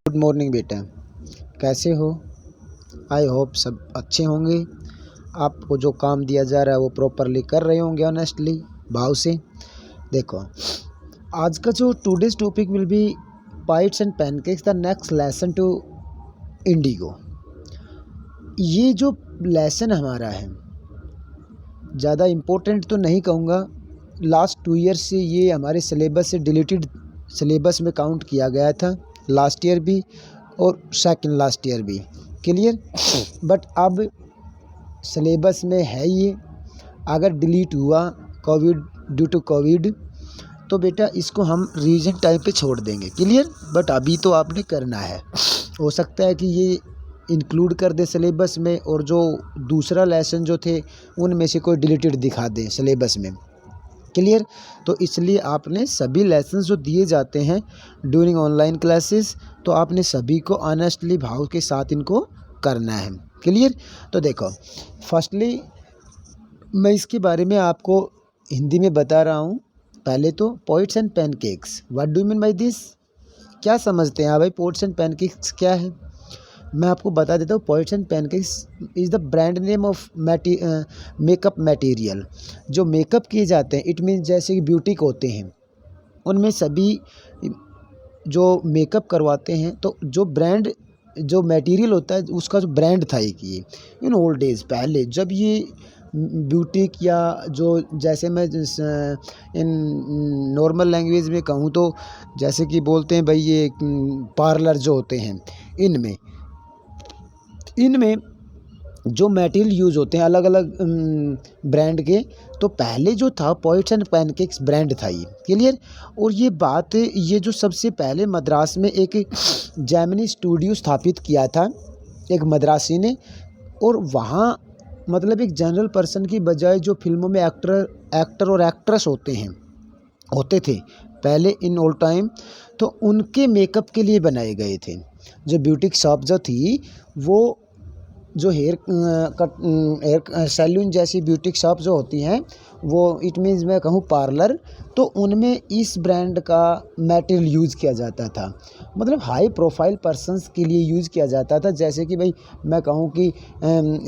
Good morning बेटा, कैसे हो? आई होप सब अच्छे होंगे। आपको जो काम दिया जा रहा है वो प्रॉपरली कर रहे होंगे, ऑनेस्टली, भाव से। देखो, आज का जो today's topic will be poets and pancakes the next lesson to Indigo. ये जो लेसन हमारा है, ज़्यादा इम्पोर्टेंट तो नहीं कहूँगा। लास्ट 2 ईयर्स से ये हमारे सिलेबस से डिलीटेड सिलेबस में काउंट किया गया था, लास्ट ईयर भी और सेकंड लास्ट ईयर भी। क्लियर? बट अब सिलेबस में है ये। अगर डिलीट हुआ कोविड, ड्यू टू कोविड, तो बेटा इसको हम रीजन टाइम पे छोड़ देंगे। क्लियर? बट अभी तो आपने करना है। हो सकता है कि ये इंक्लूड कर दे सिलेबस में, और जो दूसरा लेसन जो थे उनमें से कोई डिलीटेड दिखा दे सिलेबस में। क्लियर? तो इसलिए आपने सभी लेसन्स जो दिए जाते हैं ड्यूरिंग ऑनलाइन क्लासेस, तो आपने सभी को ऑनेस्टली भाव के साथ इनको करना है। क्लियर? तो देखो, फर्स्टली मैं इसके बारे में आपको हिंदी में बता रहा हूँ। पहले तो poets and pancakes, what do you mean by this? क्या समझते हैं आप भाई, पोइट्स एंड पैनकेक्स क्या है? मैं आपको बता देता हूँ। Poets and pancakes is the brand name of makeup material. जो मेकअप किए जाते हैं, इट मीन्स जैसे कि ब्यूटिक होते हैं, उनमें सभी जो मेकअप करवाते हैं, तो जो ब्रांड जो मटेरियल होता है उसका जो ब्रांड था एक ये, इन ओल्ड डेज, पहले जब ये ब्यूटिक या जो, जैसे मैं इन नॉर्मल लैंग्वेज में कहूँ तो जैसे कि बोलते हैं भाई ये पार्लर जो होते हैं, इनमें जो मटेरियल यूज़ होते हैं अलग अलग ब्रांड के, तो पहले जो था पोइट्स एंड पैनकेक्स ब्रांड था ये। क्लियर? और ये बात, ये जो सबसे पहले मद्रास में एक जेमिनी स्टूडियो स्थापित किया था एक मद्रासी ने, और वहाँ मतलब एक जनरल पर्सन की बजाय जो फिल्मों में एक्टर और एक्ट्रेस होते थे पहले इन ओल्ड टाइम, तो उनके मेकअप के लिए बनाए गए थे। जो ब्यूटी शॉप जो थी, वो जो हेयर सैलून जैसी ब्यूटी शॉप जो होती हैं, वो इट मीन्स मैं कहूँ पार्लर, तो उनमें इस ब्रांड का मटेरियल यूज़ किया जाता था। मतलब हाई प्रोफाइल पर्सन्स के लिए यूज़ किया जाता था। जैसे कि भाई मैं कहूँ कि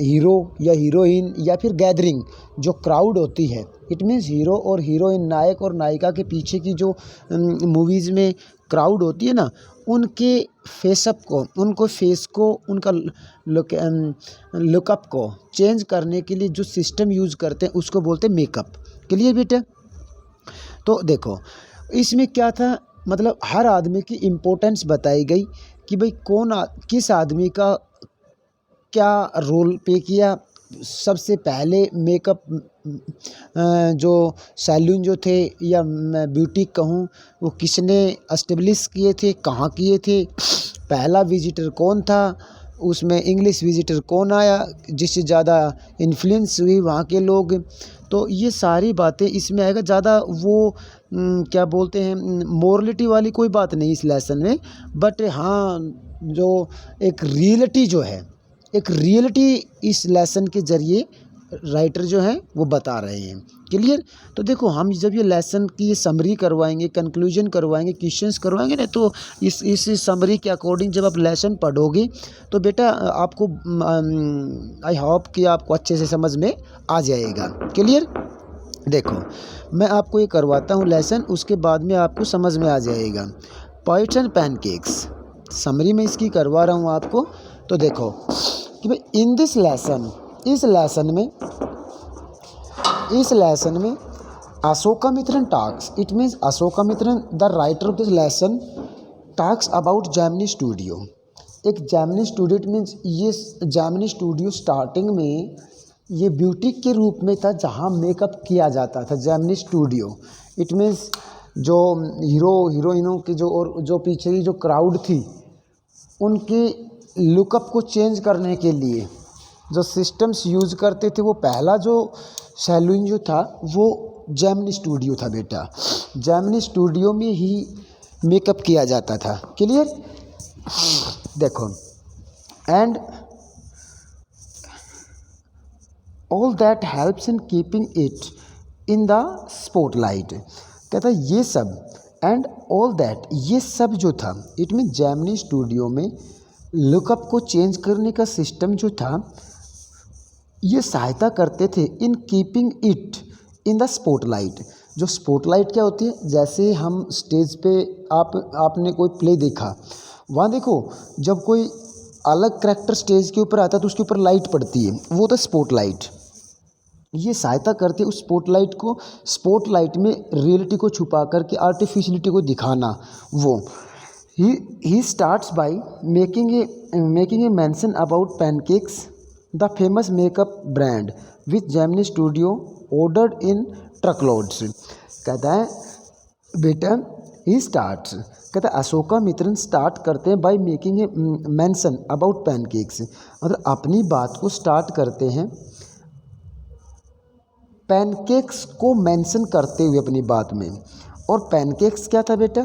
हीरो या हीरोइन या फिर गैदरिंग जो क्राउड होती है, इट मीन्स हीरो और हीरोइन, नायक और नायिका के पीछे की जो मूवीज़ में क्राउड होती है ना, उनके फेसअप को, उनको फेस को, उनका लुकअप को चेंज करने के लिए जो सिस्टम यूज़ करते हैं उसको बोलते हैं मेकअप। क्लियर बेटा? तो देखो, इसमें क्या था, मतलब हर आदमी की इम्पोर्टेंस बताई गई कि भाई किस आदमी का क्या रोल प्ले किया। सबसे पहले मेकअप जो सैलून जो थे या मैं ब्यूटी कहूँ, वो किसने एस्टेब्लिश किए थे, कहाँ किए थे, पहला विजिटर कौन था, उसमें इंग्लिश विजिटर कौन आया जिससे ज़्यादा इन्फ्लुएंस हुई वहाँ के लोग। तो ये सारी बातें इसमें आएगा। ज़्यादा वो क्या बोलते हैं, मोरलिटी वाली कोई बात नहीं इस लेसन में, बट हाँ जो एक रियलिटी जो है, एक रियलिटी इस लेसन के ज़रिए राइटर जो हैं वो बता रहे हैं। क्लियर? तो देखो, हम जब ये लेसन की ये समरी करवाएंगे, कंक्लूजन करवाएंगे, क्वेश्चंस करवाएंगे ना, तो इस समरी के अकॉर्डिंग जब आप लेसन पढ़ोगे तो बेटा आपको आई होप कि आपको अच्छे से समझ में आ जाएगा। क्लियर? देखो, मैं आपको ये करवाता हूँ लेसन, उसके बाद में आपको समझ में आ जाएगा। पोइट्स एंड पैनकेक्स समरी में इसकी करवा रहा हूँ आपको। तो देखो कि भाई इन दिस लेसन, इस लेसन में Ashokamitran talks, it means Ashokamitran the writer of this lesson talks about Gemini Studio. एक जेमिनी स्टूडियो, इट मीन्स ये जेमिनी स्टूडियो स्टार्टिंग में ये ब्यूटिक के रूप में था जहाँ मेकअप किया जाता था। जेमिनी स्टूडियो इट मीन्स जो हीरो हीरोइनों के जो, और जो पीछे की जो क्राउड थी, उनके लुकअप को चेंज करने के लिए जो सिस्टम्स यूज़ करते थे, वो पहला जो सैलून जो था वो जेमिनी स्टूडियो था बेटा। जेमिनी स्टूडियो में ही मेकअप किया जाता था। क्लियर? देखो, and all that helps in keeping it in the spotlight. कहता है ये सब एंड ऑल दैट, ये सब जो था, इट मीन जेमिनी स्टूडियो में लुकअप को चेंज करने का सिस्टम जो था, ये सहायता करते थे in keeping it in the spotlight. जो स्पॉटलाइट क्या होती है, जैसे हम स्टेज पे आपने कोई प्ले देखा, वहाँ देखो जब कोई अलग करैक्टर स्टेज के ऊपर आता है तो उसके ऊपर लाइट पड़ती है, वो था स्पॉटलाइट। ये सहायता करती है उस स्पॉटलाइट में रियलिटी को छुपा करके आर्टिफिशियलिटी को दिखाना। वो he starts by making a mention about pancakes, the famous makeup brand which Gemini Studio ordered in truckloads. कहता है बेटा ही स्टार्ट्स, कहता है अशोका मित्रन स्टार्ट करते हैं bye making a mention about pancakes, मतलब अपनी बात को स्टार्ट करते हैं पैनकेक्स को मेंशन करते हुए अपनी बात में। और पैनकेक्स क्या था बेटा,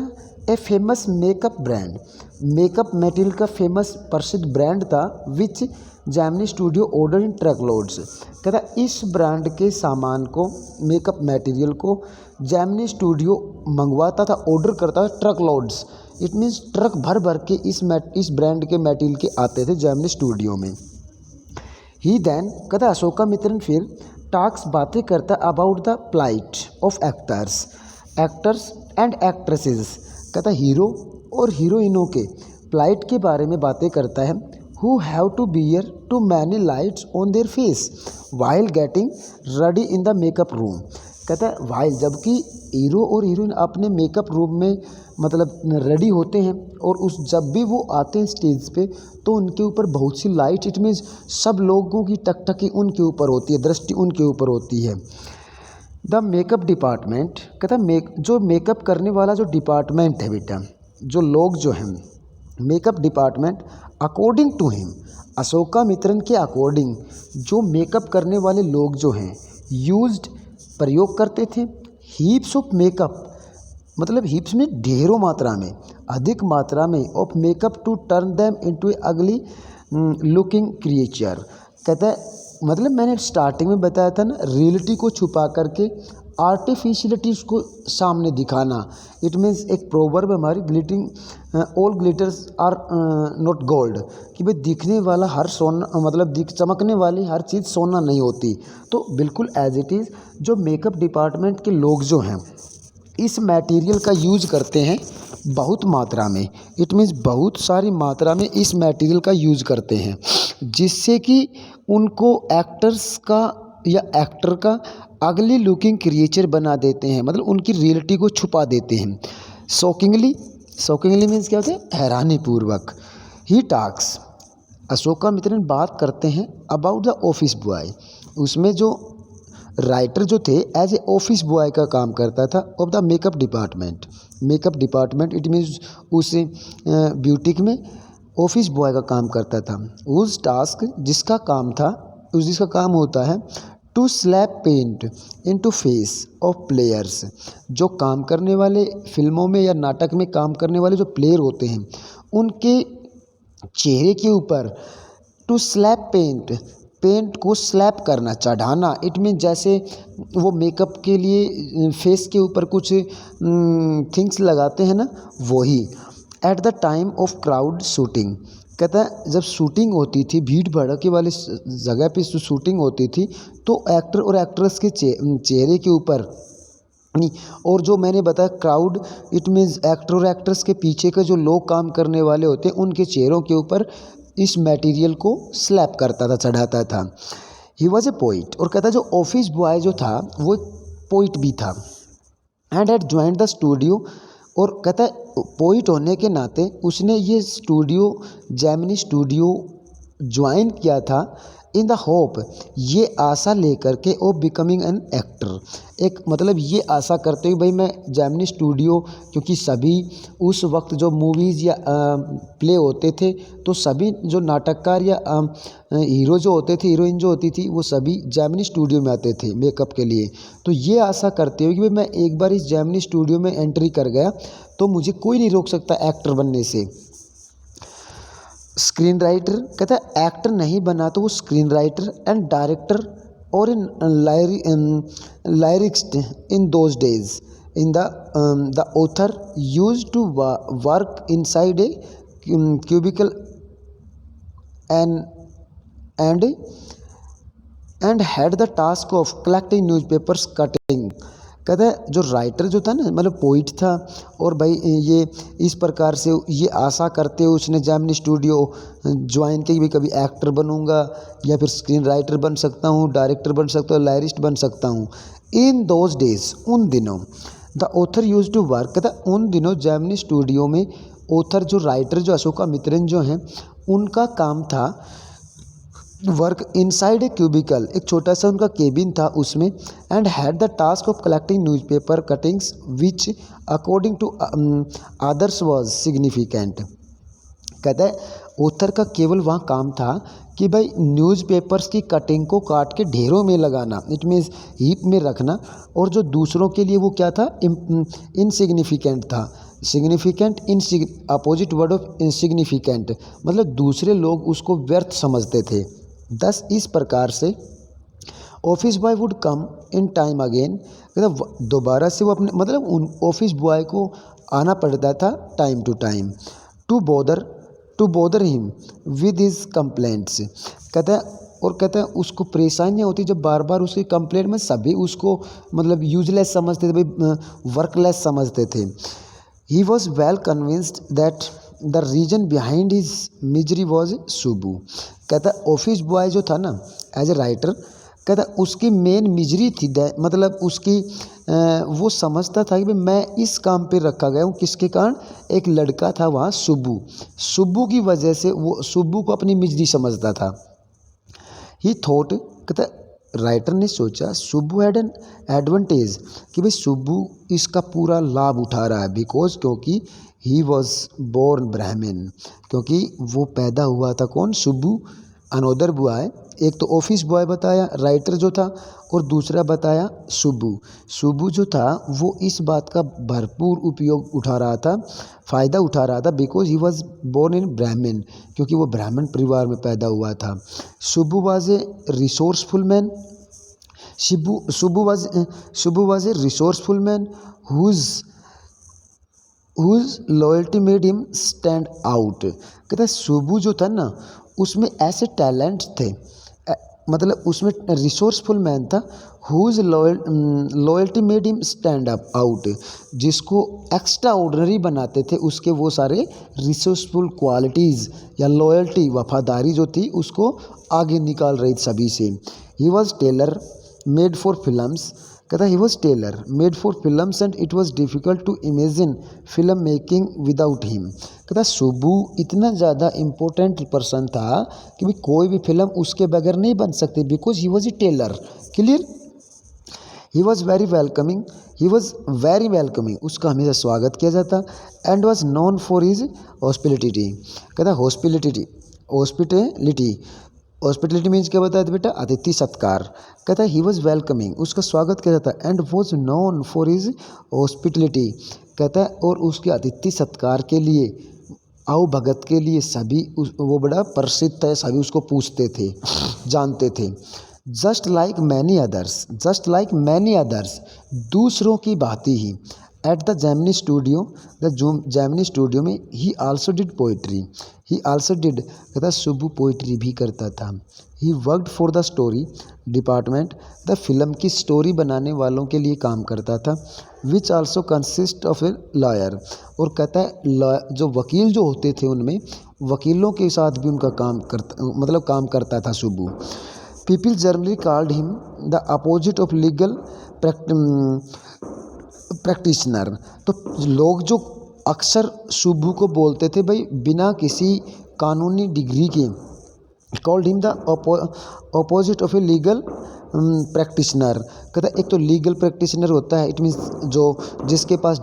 a famous makeup brand, makeup material का फेमस प्रसिद्ध ब्रांड था, which Gemini Studio order in truck loads. कहता इस ब्रांड के सामान को, मेकअप मटेरियल को जेमिनी स्टूडियो मंगवाता था, ऑर्डर करता था truck loads. It means truck भर भर के इस ब्रांड के मटेरियल के आते थे जेमिनी स्टूडियो में। ही देन, कहता अशोका मित्रन फिर टॉक्स बातें करता about the plight of actors and actresses. कहता हीरो और हीरोइनों के प्लाइट के बारे में बातें करता है, who have to bear too many lights on their face while getting ready in the makeup room. कहता है वाइल, जबकि हीरो और हीरोइन अपने मेकअप रूम में मतलब रेडी होते हैं, और उस जब भी वो आते हैं स्टेज पे तो उनके ऊपर बहुत सी लाइट, इट मीन्स सब लोगों की टकटकी उनके ऊपर होती है, दृष्टि उनके ऊपर होती है। द मेकअप डिपार्टमेंट, कहता जो मेकअप करने वाला जो डिपार्टमेंट है बेटा, जो लोग जो हैं makeup department, according to him, Ashoka Mitran के अकॉर्डिंग जो मेकअप करने वाले लोग जो हैं यूज्ड, प्रयोग करते थे, हीप्स ऑफ मेकअप, मतलब हीप्स में ढेरों मात्रा में, अधिक मात्रा में, of makeup to turn them into a ugly looking creature. कहता है मतलब मैंने स्टार्टिंग में बताया था ना, रियलिटी को छुपा करके आर्टिफिशियलिटी को सामने दिखाना। इट मीन्स एक प्रोवर्ब हमारी, glittering all glitters are not gold, कि भाई दिखने वाला हर सोना, मतलब चमकने वाली हर चीज़ सोना नहीं होती। तो बिल्कुल एज इट इज़ जो मेकअप डिपार्टमेंट के लोग जो हैं इस मटेरियल का यूज करते हैं बहुत मात्रा में, इट मीन्स बहुत सारी मात्रा में इस मटेरियल का यूज करते हैं, जिससे कि उनको एक्टर्स का या एक्टर का अगली लुकिंग क्रिएचर बना देते हैं, मतलब उनकी रियलिटी को छुपा देते हैं। शॉकिंगली मीन्स क्या होता है, हैरानी पूर्वक। ही टॉक्स, अशोका मित्रन बात करते हैं अबाउट द ऑफिस बॉय, उसमें जो राइटर जो थे एज ए ऑफिस बॉय का काम करता था of the makeup department, it means उस ब्यूटिक में ऑफिस बॉय का काम करता था। उस टास्क जिसका काम होता है to slap paint into face of players, जो काम करने वाले फिल्मों में या नाटक में काम करने वाले जो प्लेयर होते हैं उनके चेहरे के ऊपर टू स्लैप पेंट को स्लैप करना, चढ़ाना। इट मीन जैसे वो मेकअप के लिए फेस के ऊपर कुछ थिंग्स लगाते हैं ना, वही। At the time of crowd shooting, कहता है जब शूटिंग होती थी, भीड़ भड़के वाली जगह पे शूटिंग होती थी, तो एक्टर और एक्ट्रेस के चेहरे के ऊपर, और जो मैंने बताया क्राउड, इट मीन्स एक्टर और एक्ट्रेस के पीछे के जो लोग काम करने वाले होते हैं उनके चेहरों के ऊपर इस मटेरियल को स्लैप करता था, चढ़ाता था। ही वॉज ए पोइट, और कहता जो ऑफिस बॉय जो था वो एक पोइट भी था। And had joined the studio, और कहता है पोइट होने के नाते उसने ये जेमिनी स्टूडियो ज्वाइन किया था इन द होप, ये आशा लेकर के ऑफ बिकमिंग एन एक्टर, एक मतलब ये आशा करते हुए भाई मैं जेमिनी स्टूडियो, क्योंकि सभी उस वक्त जो मूवीज़ या प्ले होते थे तो सभी जो नाटककार या हीरो जो होते थे, हीरोइन जो होती थी, वो सभी जेमिनी स्टूडियो में आते थे मेकअप के लिए। तो ये आशा करते हुए कि भाई मैं एक बार इस जेमिनी स्टूडियो में एंट्री कर गया तो मुझे कोई नहीं रोक सकता एक्टर बनने से। स्क्रीन राइटर, कहता है एक्टर नहीं बना तो वो स्क्रीन राइटर एंड डायरेक्टर और in lyrics in those days, in the author used to work inside a cubicle and and had the task of collecting newspapers cutting। कहता है जो राइटर जो था ना, मतलब पोइट था, और भाई ये इस प्रकार से ये आशा करते हुए उसने जेमिनी स्टूडियो ज्वाइन की भी कभी एक्टर बनूंगा या फिर स्क्रीन राइटर बन सकता हूँ, डायरेक्टर बन सकता हूँ, लायरिस्ट बन सकता हूँ। इन दोज डेज, उन दिनों, the author use to work, कहता उन दिनों जेमिनी स्टूडियो में ऑथर जो राइटर जो अशोका मित्रेन जो हैं उनका काम था वर्क इनसाइड ए क्यूबिकल, एक छोटा सा उनका केबिन था उसमें, and had the task of collecting newspaper cuttings which according to others was significant. कहता है ऑथर का केवल वहाँ काम था कि भाई न्यूज़पेपर्स की कटिंग को काट के ढेरों में लगाना, इट मीन्स हीप में रखना, और जो दूसरों के लिए वो क्या था, इनसिग्निफिकेंट था। Significant in opposite word of insignificant, मतलब दूसरे लोग उसको व्यर्थ समझते थे। दस इस प्रकार से office boy would come in time again, मतलब दोबारा से वो अपने मतलब उन ऑफिस बॉय को आना पड़ता था time to time, to bother him with his complaints. कहता है और कहता है उसको परेशानियाँ होती जब बार बार उसकी कंप्लेंट में सभी उसको मतलब यूजलेस समझते थे, भाई वर्कलेस समझते थे। He was well convinced that the reason behind his misery was Subbu. कहता ऑफिस बॉय जो था ना एज ए राइटर, कहता उसकी मेन मिजरी थी, मतलब उसकी वो समझता था कि मैं इस काम पे रखा गया हूँ किसके कारण, एक लड़का था वहाँ सुब्बू की वजह से वो सुब्बू को अपनी मिजरी समझता था। ही थॉट, कहता राइटर ने सोचा सुब्बू हैड एन एडवांटेज, कि भाई सुब्बू इसका पूरा लाभ उठा रहा है, बिकॉज क्योंकि ही वॉज बोर्न ब्राह्मण, क्योंकि वो पैदा हुआ था कौन, सुब्बू, अनोदर बॉय, एक तो ऑफिस बॉय बताया राइटर जो था, और दूसरा बताया सुब्बू जो था वो इस बात का भरपूर उपयोग उठा रहा था, फ़ायदा उठा रहा था, because he was born in Brahmin, क्योंकि वो ब्राह्मण परिवार में पैदा हुआ था। Subbu was a resourceful man, Subbu was a resourceful man whose loyalty made him stand out. कहता है सुब्बू जो था ना उसमें ऐसे टैलेंट थे, मतलब उसमें रिसोर्सफुल मैन था, whose loyalty made him stand up out, जिसको एक्स्ट्रा ऑर्डिनरी बनाते थे उसके वो सारे रिसोर्सफुल क्वालिटीज़ या लॉयल्टी, वफादारी जो थी उसको आगे निकाल रही सभी से। He was tailor made for films, कहता he was tailor made for films and it was difficult to imagine film making without him. कहता सुब्बू इतना ज़्यादा इम्पोर्टेंट पर्सन था कि भाई कोई भी फिल्म उसके बगैर नहीं बन सकती, because he was a tailor. Clear. He was very welcoming, उसका हमेशा स्वागत किया जाता, and was known for his hospitality. कहता हॉस्पिटलिटी मीन्स क्या बताया था बेटा, अतिथि सत्कार। कहता है ही वॉज वेलकमिंग, उसका स्वागत किया जाता, and was known for his hospitality. कहता है और उसके अतिथि सत्कार के लिए, आओ भगत के लिए सभी वो बड़ा प्रसिद्ध है, सभी उसको पूछते थे, जानते थे। जस्ट लाइक मैनी अदर्स, दूसरों की भांति ही, एट द जेमिनी स्टूडियो में ही आल्सो डिड पोइट्री, कहता सुब्बू पोइट्री भी करता था। He worked for the story department, the film की स्टोरी बनाने वालों के लिए काम करता था, which also consist of a lawyer, और कहता है जो वकील जो होते थे उनमें वकीलों के साथ भी उनका काम करता था Subbu. People generally called him the opposite of legal practitioner, तो लोग जो अक्सर सुब्बू को बोलते थे भाई बिना किसी कानूनी डिग्री के, called him the opposite of a legal practitioner. कहता एक तो लीगल प्रैक्टिशनर होता है, इट मीन्स जिसके पास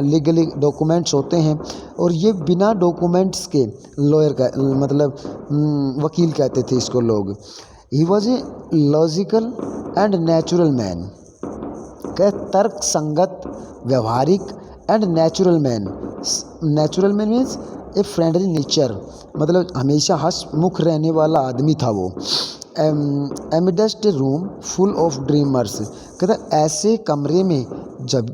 लीगली डॉक्यूमेंट्स होते हैं, और ये बिना डॉक्यूमेंट्स के लॉयर का मतलब वकील कहते थे इसको लोग। ही was a logical and natural man, तर्क संगत, व्यवहारिक, and natural man means a friendly nature, मतलब हमेशा हंसमुख रहने वाला आदमी था वो, एमिडेस्ट रूम फुल ऑफ ड्रीमर्स, कहता ऐसे कमरे में, जब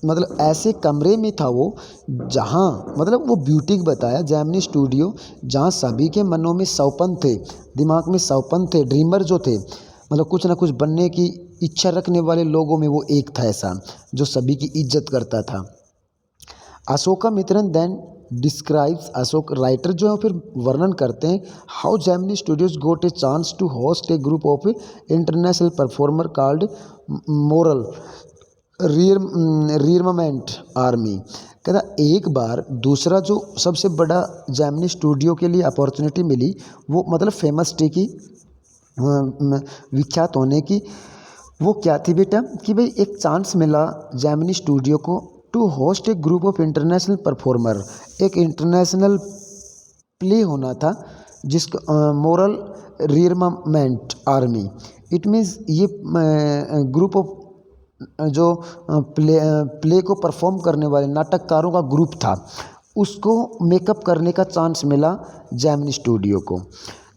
मतलब ऐसे कमरे में था वो, जहाँ मतलब वो ब्यूटी बताया जेमिनी स्टूडियो, जहाँ सभी के मनों में सौपन थे, दिमाग में सौपन थे, ड्रीमर जो थे, मतलब कुछ ना कुछ बनने की इच्छा रखने वाले लोगों में वो एक था ऐसा, जो सभी की इज्जत करता था। Ashokamitran then describes, Ashok writer जो है फिर वर्णन करते हैं, how Gemini Studios got a chance to host a group of international performer called moral rearmament army. कहता एक बार दूसरा जो सबसे बड़ा जेमिनी स्टूडियो के लिए अपॉर्चुनिटी मिली, वो मतलब फेमस थी कि विख्यात होने की, वो क्या थी बेटा कि भाई एक चांस मिला जेमिनी स्टूडियो को to host a group of international performer, एक इंटरनेशनल प्ले होना था जिसका moral rearmament army, it means ये ग्रुप ऑफ जो प्ले को परफॉर्म करने वाले नाटककारों का ग्रुप था, उसको मेकअप करने का चांस मिला जेमिनी स्टूडियो को।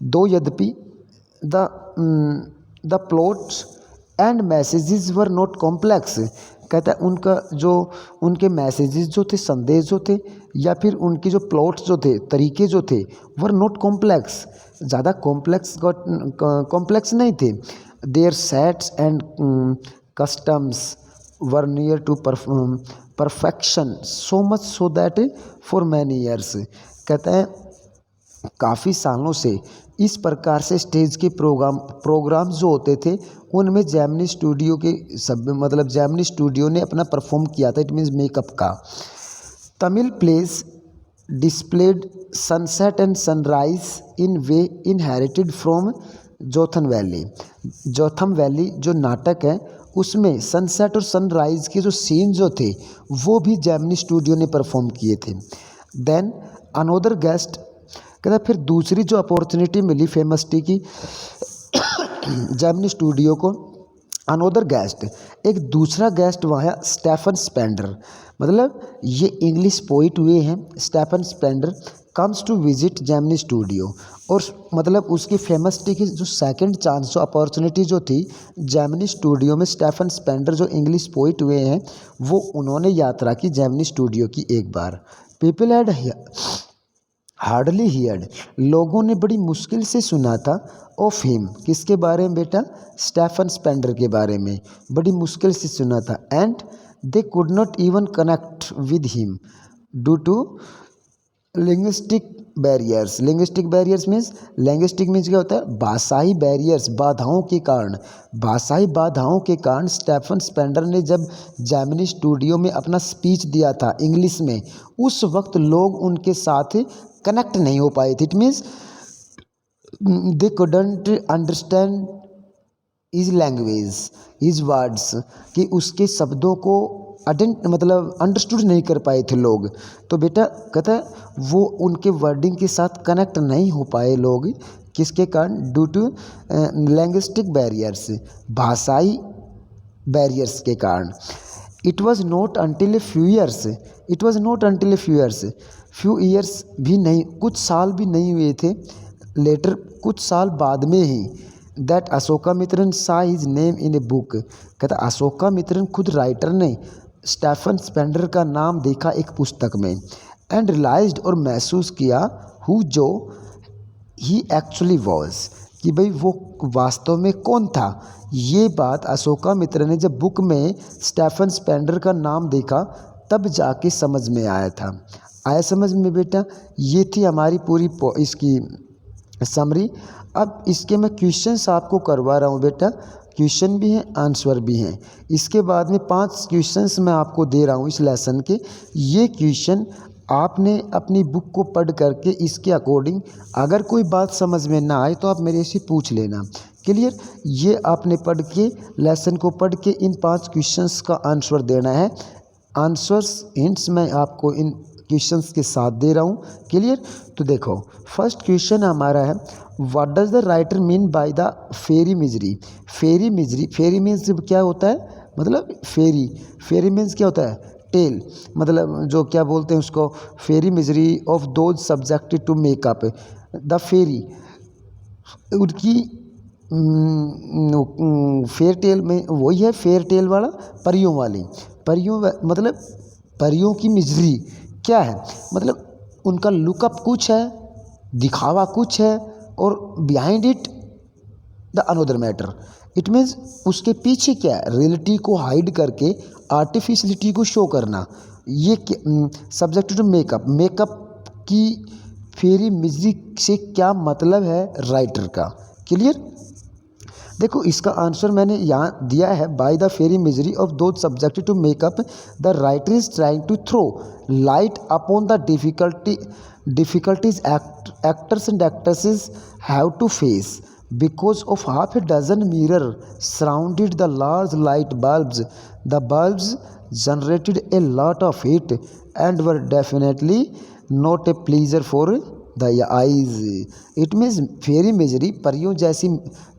दो यद्यपि the plots and messages were not complex, कहता है उनका जो उनके मैसेजेस जो थे, संदेश जो थे, या फिर उनके जो प्लॉट्स जो थे, तरीके जो थे, वर नॉट कॉम्प्लेक्स, ज़्यादा कॉम्प्लेक्स नहीं थे। Their sets and customs were near to perfection so much so that for many years, कहता है काफ़ी सालों से इस प्रकार से स्टेज के प्रोग्राम जो होते थे, उनमें जेमिनी स्टूडियो के सब मतलब जेमिनी स्टूडियो ने अपना परफॉर्म किया था, इट मीन्स मेकअप का। Tamil place displayed sunset and sunrise in way inherited from Jotham valley. Jotham valley जो नाटक है उसमें सनसेट और सनराइज के जो सीन जो थे वो भी जेमिनी स्टूडियो ने परफॉर्म किए थे। देन अनोदर गेस्ट, कहता फिर दूसरी जो अपॉर्चुनिटी मिली फेमस टी की जेमिनी स्टूडियो को, अनोदर गेस्ट, एक दूसरा गेस्ट वहाँ है स्टेफन स्पेंडर, मतलब ये इंग्लिश पोइट हुए हैं Stephen Spender, comes to visit Gemini Studio, और मतलब उसकी फेमस टी की जो सेकंड चांस जो अपॉर्चुनिटी जो थी जेमिनी स्टूडियो में, स्टेफन स्पेंडर जो इंग्लिश पोइट हुए हैं वो उन्होंने यात्रा की जेमिनी स्टूडियो की एक बार। पीपल हैड हार्डली हियर्ड, लोगों ने बड़ी मुश्किल से सुना था, ऑफ हिम, किसके बारे में बेटा, स्टेफन स्पेंडर के बारे में बड़ी मुश्किल से सुना था। And they could not even connect with him due to linguistic barriers. Linguistic barriers means, linguistic means क्या होता है, भाषाई बैरियर्स, बाधाओं के कारण, भाषाई बाधाओं के कारण स्टेफन स्पेंडर ने जब जेमिनी स्टूडियो में अपना स्पीच दिया था इंग्लिश में, उस वक्त लोग उनके साथ कनेक्ट नहीं हो पाए थे, it means they couldn't understand is language is words, कि उसके शब्दों को मतलब अंडरस्टूड नहीं कर पाए थे लोग। तो बेटा कहता है वो उनके वर्डिंग के साथ कनेक्ट नहीं हो पाए लोग, किसके कारण, ड्यू टू लैंग्विस्टिक बैरियर्स, भाषाई बैरियर्स के कारण। It was not until a few years, it was not until a few years, few years भी नहीं, कुछ साल भी नहीं हुए थे, लेटर कुछ साल बाद में ही, दैट अशोका मित्रन सा his name in a book, कहता अशोका मित्रन खुद राइटर ने स्टेफन स्पेंडर का नाम देखा एक पुस्तक में, एंड रियलाइज्ड और महसूस किया हु जो ही एक्चुअली वॉज, कि भाई वो वास्तव में कौन था। ये बात अशोका मित्र ने जब बुक में स्टेफन स्पेंडर का नाम देखा तब जाके समझ में आया था। आया समझ में बेटा, ये थी हमारी पूरी इसकी समरी। अब इसके मैं क्वेश्चंस आपको करवा रहा हूँ बेटा, क्वेश्चन भी हैं आंसर भी हैं। इसके बाद में 5 क्वेश्चंस मैं आपको दे रहा हूँ इस लेसन के। ये क्वेश्चन आपने अपनी बुक को पढ़ करके इसके अकॉर्डिंग अगर कोई बात समझ में ना आए तो आप मेरे से पूछ लेना, क्लियर। ये आपने पढ़ के लेसन को पढ़ के इन 5 क्वेश्चंस का आंसर देना है। आंसर्स हिंट्स मैं आपको इन क्वेश्चंस के साथ दे रहा हूँ, क्लियर। तो देखो फर्स्ट क्वेश्चन हमारा है, what does the writer mean by the fairy misery. Fairy misery, fairy means क्या होता है, मतलब फेरी, फेरी मीन्स क्या होता है, टेल, मतलब जो क्या बोलते हैं उसको, fairy misery of those subjected to makeup. The fairy, उनकी फेयर टेल में वही है, फेयर टेल वाला, परियों वाली। परियों मतलब परियों की मिजरी क्या है, मतलब उनका लुकअप कुछ है, दिखावा कुछ है, और behind it the another matter. It means उसके पीछे क्या है, रियलिटी को हाइड करके आर्टिफिशलिटी को शो करना। ये सब्जेक्ट टू मेकअप, मेकअप की फेरी मिजरी से क्या मतलब है राइटर का। क्लियर। देखो इसका आंसर मैंने यहाँ दिया है, by the fairy misery of those subject to makeup the writer is trying to throw light upon the difficulties actors and actresses have to face because of half a dozen mirror surrounded the large light bulbs. The bulbs generated a lot of heat and were definitely not a pleasure for the eyes. It means fairy misery,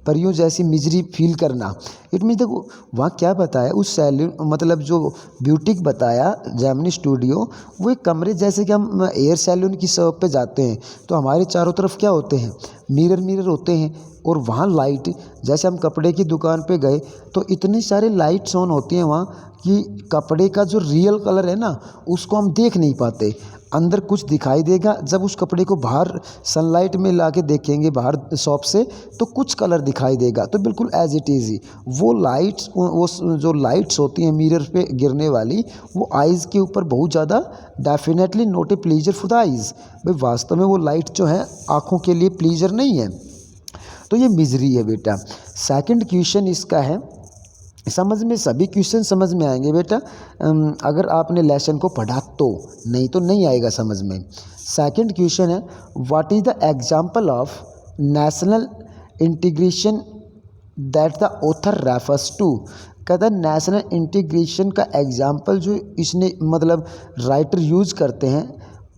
परियों जैसी misery feel करना। It means देखो वहाँ क्या बताया, उस salon मतलब जो ब्यूटिक बताया जेमिनी स्टूडियो, वो एक कमरे जैसे कि हम एयर सैलून की शॉप पे जाते हैं तो हमारे चारों तरफ क्या होते हैं, मिरर होते हैं, और वहाँ लाइट, जैसे हम कपड़े की दुकान पे गए तो इतनी सारी लाइट्स ऑन होती हैं वहाँ कि कपड़े का जो रियल कलर है ना उसको हम देख नहीं पाते, अंदर कुछ दिखाई देगा, जब उस कपड़े को बाहर सनलाइट में ला के देखेंगे बाहर शॉप से तो कुछ कलर दिखाई देगा। तो बिल्कुल एज इट इज़ ही वो लाइट्स, वो जो लाइट्स होती हैं मिरर पे गिरने वाली, वो आइज़ के ऊपर बहुत ज़्यादा definitely not a pleaser for the eyes. भाई वास्तव में वो लाइट जो है आँखों के लिए प्लीजर नहीं है। तो ये मिजरी है बेटा। सेकंड क्वेश्चन इसका है, समझ में सभी क्वेश्चन समझ में आएंगे बेटा अगर आपने लेसन को पढ़ा तो, नहीं तो नहीं आएगा समझ में। सेकंड क्वेश्चन है, what is the example of national integration that the author refers to. कहता है नेशनल इंटीग्रेशन का एग्जाम्पल जो इसने मतलब राइटर यूज करते हैं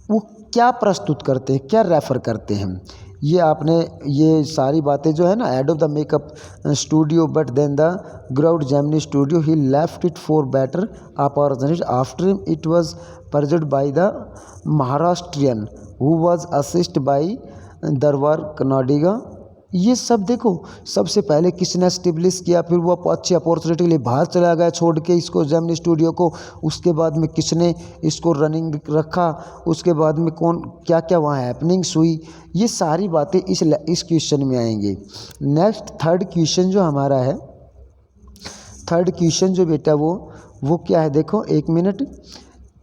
वो क्या प्रस्तुत करते हैं, क्या रेफ़र करते हैं। ये आपने ये सारी बातें जो है ना, head of the makeup studio but then the great Gemini Studio he left it for better opportunity after it was purged by the Maharashtrian who was assist by Dharwar Kannadiga. ये सब देखो सबसे पहले किसने एस्टेब्लिश किया, फिर वो अच्छी अपॉर्चुनिटी के लिए बाहर चला गया छोड़ के इसको जेमिनी स्टूडियो को, उसके बाद में किसने इसको रनिंग रखा, उसके बाद में कौन क्या क्या वहाँ हैपनिंग्स हुई, ये सारी बातें इस क्वेश्चन में आएंगी। नेक्स्ट थर्ड क्वेश्चन जो हमारा है, थर्ड क्वेश्चन जो बेटा वो क्या है, देखो एक मिनट।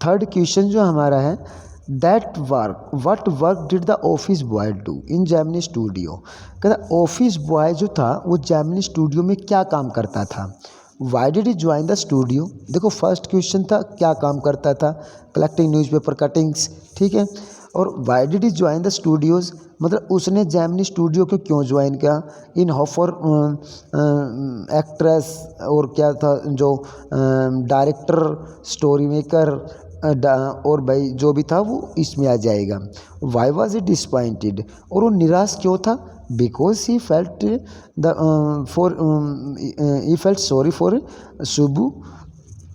थर्ड क्वेश्चन जो हमारा है, what work did the office boy do in Gemini studio. कहता ऑफिस बॉय जो था वो जेमिनी स्टूडियो में क्या काम करता था। Why did he join the studio. देखो फर्स्ट क्वेश्चन था क्या काम करता था, कलेक्टिंग न्यूज़पेपर कटिंग्स, ठीक है। और why did he join the Studios मतलब उसने जेमिनी स्टूडियो को क्यों ज्वाइन किया। इन हॉफर एक्ट्रेस और क्या था जो डायरेक्टर, स्टोरी मेकर और भाई जो भी था वो इसमें आ जाएगा। वाई वॉज ही डिसपॉइंटेड और वो निराश क्यों था, because he felt sorry for Subbu.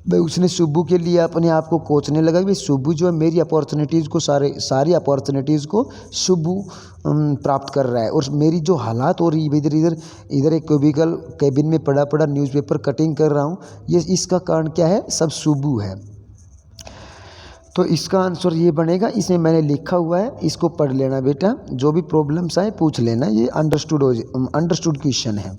भाई उसने सुब्बू के लिए अपने आप को कोचने लगा कि भाई सुब्बू जो है मेरी अपॉर्चुनिटीज़ को सारी अपॉर्चुनिटीज़ को सुब्बू प्राप्त कर रहा है, और मेरी जो हालात हो रही है इधर एक क्यूबिकल कैबिन में पड़ा न्यूज़पेपर कटिंग कर रहा हूँ, ये इसका कारण क्या है, सब सुब्बू है। तो इसका आंसर ये बनेगा, इसमें मैंने लिखा हुआ है, इसको पढ़ लेना बेटा, जो भी प्रॉब्लम्स आए पूछ लेना, ये अंडरस्टूड क्वेश्चन है।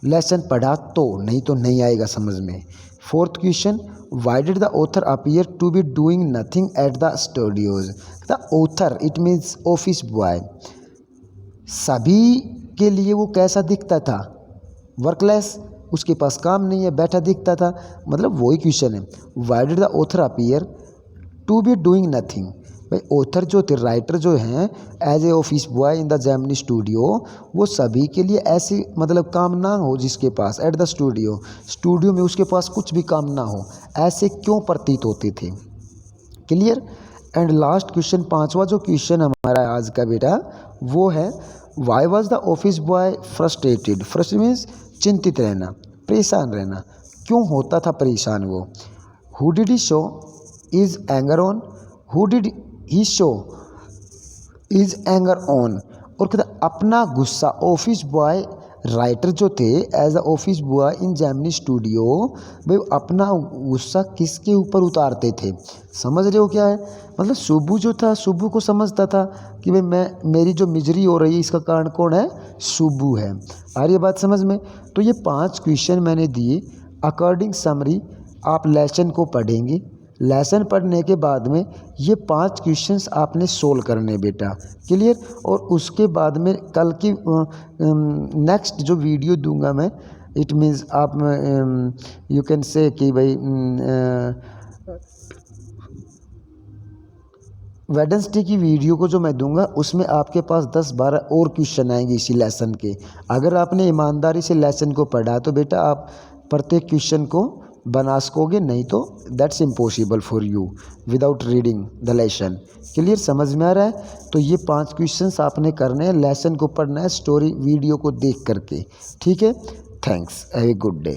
लेसन पढ़ा तो, नहीं तो नहीं आएगा समझ में। Fourth question, why did the author appear to be doing nothing at the studios. The author it means office boy, सभी के लिए वो कैसा दिखता था, वर्कलेस, उसके पास काम नहीं है, बैठा दिखता था, मतलब वही क्वेश्चन है। Why did the author appear to be doing nothing. भाई ऑथर जो थे, राइटर जो हैं as a office boy in the Gemini Studio, वो सभी के लिए ऐसे मतलब काम ना हो जिसके पास एट द स्टूडियो में उसके पास कुछ भी काम ना हो, ऐसे क्यों प्रतीत होते थे। क्लियर। एंड लास्ट क्वेश्चन, पांचवा जो क्वेश्चन हमारा आज का बेटा वो है, why was the office boy frustrated. Frustrate means चिंतित रहना, परेशान रहना, क्यों होता था परेशान वो। Who did he show his anger on, who did he show his anger on. और कहता अपना गुस्सा ऑफिस बॉय राइटर जो थे as a office boy in Gemini Studio, वे अपना गुस्सा किसके ऊपर उतारते थे? समझ रहे हो क्या है? मतलब सुब्बू जो था, सुब्बू को समझता था कि भाई मेरी जो मिजरी हो रही है इसका कारण कौन है? सुब्बू है। आ रही है बात समझ में? तो ये 5 क्वेश्चन मैंने दिए अकॉर्डिंग समरी। आप लेसन को पढ़ेंगे, लेसन पढ़ने के बाद में ये 5 क्वेश्चंस आपने सोल्व करने बेटा, क्लियर। और उसके बाद में कल की नेक्स्ट जो वीडियो दूंगा मैं, इट मीन्स आप यू कैन से कि भाई वेडनेसडे की वीडियो को जो मैं दूंगा उसमें आपके पास 10-12 और क्वेश्चन आएंगे इसी लेसन के। अगर आपने ईमानदारी से लेसन को पढ़ा तो बेटा आप प्रत्येक क्वेश्चन को बना सकोगे, नहीं तो that's impossible for you without reading the lesson. Clear, समझ में आ रहा है? तो ये 5 क्वेश्चंस आपने करने हैं, लेसन को पढ़ना है स्टोरी वीडियो को देख करके, ठीक है। Thanks, have a good day.